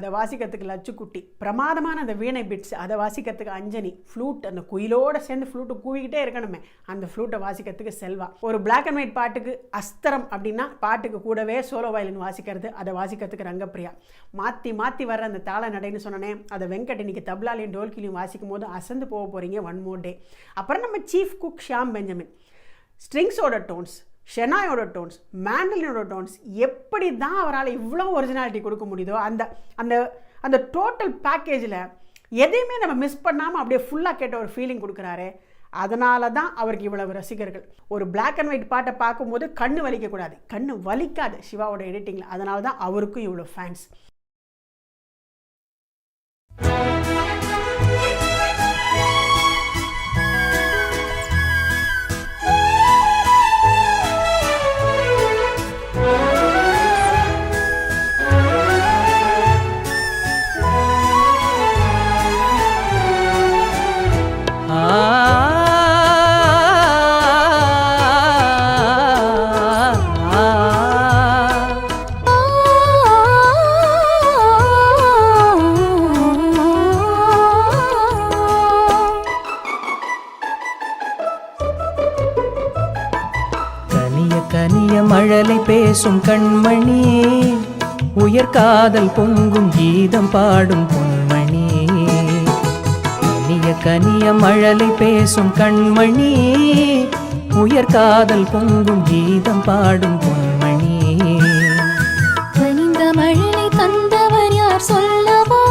அதை வாசிக்கிறதுக்கு லட்சுக்குட்டி, பிரமாதமான அந்த வீணை பிட்ஸ் அதை வாசிக்கிறதுக்கு அஞ்சனி, ஃப்ளூட் அந்த குயிலோடு சேர்ந்து ஃப்ளூட்டு கூவிக்கிட்டே இருக்கணுமே அந்த ஃப்ளூட்டை வாசிக்கிறதுக்கு செல்வா. ஒரு பிளாக் அண்ட் ஒயிட் பாட்டுக்கு அஸ்திரம் அப்படின்னா பாட்டுக்கு கூடவே சோலோ வயலின் வாசிக்கிறது, அதை வாசிக்கிறதுக்கு ரங்கப்பிரியா. மாற்றி மாற்றி வர்ற அந்த தாள நடைன்னு சொன்னனே அதை வெங்கட் இன்னைக்கு தப்லாலையும் டோல்கிலையும் வாசிக்கும் போது அசந்து போக போகிறீங்க ஒன் மோர் டே. அப்புறம் நம்ம சீஃப் குக் ஷியாம் பெஞ்சமின், ஸ்ட்ரிங்ஸோட டோன்ஸ், ஷெனாயோட டோன்ஸ், மேண்டலினோட டோன்ஸ், எப்படி தான் அவரால் இவ்வளோ ஒரிஜினாலிட்டி கொடுக்க முடியுதோ அந்த அந்த அந்த டோட்டல் பேக்கேஜில் எதையுமே நம்ம மிஸ் பண்ணாமல் அப்படியே ஃபுல்லாக கேட்ட ஒரு ஃபீலிங் கொடுக்குறாரு. அதனால தான் அவருக்கு இவ்வளவு ரசிகர்கள். ஒரு பிளாக் அண்ட் ஒயிட் பாட்டை பார்க்கும்போது கண்ணு வலிக்கக்கூடாது, கண்ணு வலிக்காது சிவாவோட எடிட்டிங்கில். அதனால தான் அவருக்கும் இவ்வளோ ஃபேன்ஸ். மழலை பேசும் கண்மணி, உயர்காதல் பொங்கும் கீதம் பாடும் பொன்மணி. கனிய கனிய மழலை பேசும் கண்மணி, உயர்காதல் பொங்கும் கீதம் பாடும் பொன்மணி. கனிந்த மழலை தந்தவர் யார் சொல்லவா,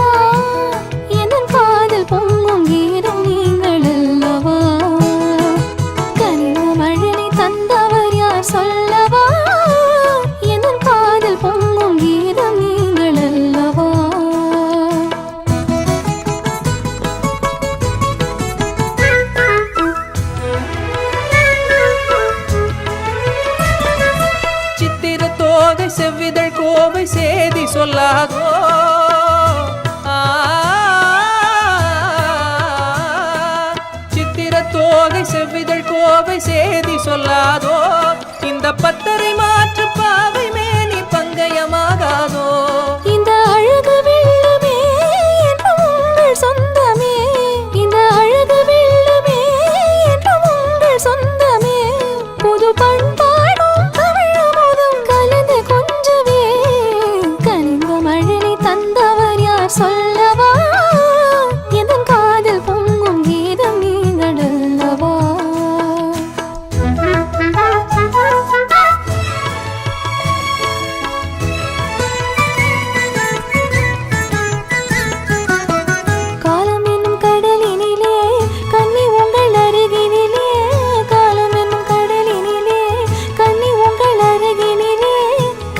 என் காதல் பொங்கும் கீதம் நீங்கள் அல்லவா. கனிந்த மழலை தந்தவர் யார் சொல்லவா, செவ்விதழ் கோவை சேதி சொல்லாதோ, சித்திர தோகை செவ்விதழ் கோவை சேதி சொல்லாதோ. இந்த பத்தரை மாற்று பாவை மேனி பங்கயமாகாதோ. இந்த அழகு வெள்ளமே என்றும் உங்கள் சொந்தமே, இந்த அழகு வெள்ளமே என்றும் உங்கள் சொந்தமே. புது பண்பாடும் தமிழமுதும் கலந்து கொஞ்சவே, கனிந்த மழலை தந்தவர் யார் சொல்லவா, என் காதல் பொங்கும் கீதம் நீங்கள் அல்லவா. காலம் என்னும் கடலினிலே கன்னி உங்கள் அருகினிலே, காலம் என்னும் கடலினிலே கன்னி உங்கள் அருகினிலே,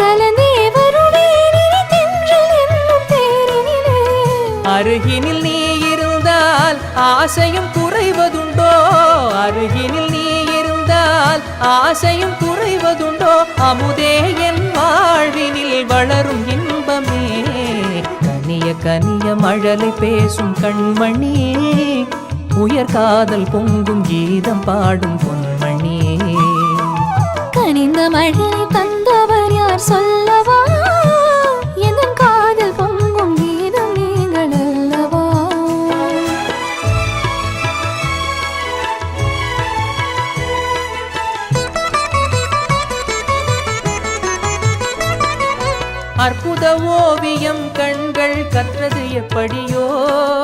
கலந்தே வருவேன் தென்றல் என்னும் தேரினிலே. அருகினில் நீ இருந்தால் ஆசையும் குறைவதுண்டோ, அருகினில் நீ இருந்தால் ஆசையும் குறைவதுண்டோ. அமுதே என் வாழ்வினில் வளரும் இன்பமே, கனிய கனிய மழலை பேசும் கண்மணி, உயர்காதல் பொங்கும் கீதம் பாடும் பொன்மணி. கனிந்த மழலை தந்தவர் யார் சொல்லவா, என் காதல் பொங்கும் கீதம் நீங்கள் அல்லவா. அற்புத ஓவியம் கண்கள் கற்றது எப்படியோ,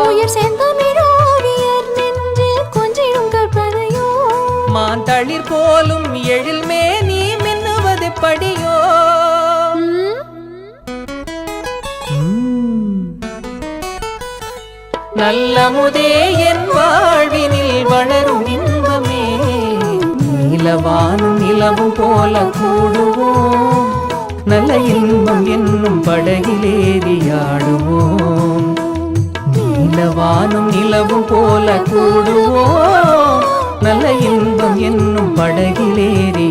உயிர் செந்தமிழோவியர் நெஞ்சில் கொஞ்சிடும் கற்பனையோ. மான் தளிர் போலும் எழில் மேனி மின்னுவது படியோ. நல்லமுதே என் வாழ்வினில் வளரும் இன்பமே, நீலவானும் நிலவும் போல கூடுவோம், நல்ல இன்பம் என்னும் படகிலேறியாடுவோம். நீலவானும் நிலவும் போல கூடுவோம், நல்ல இன்பம் என்னும் படகிலேறியாடுவோம்.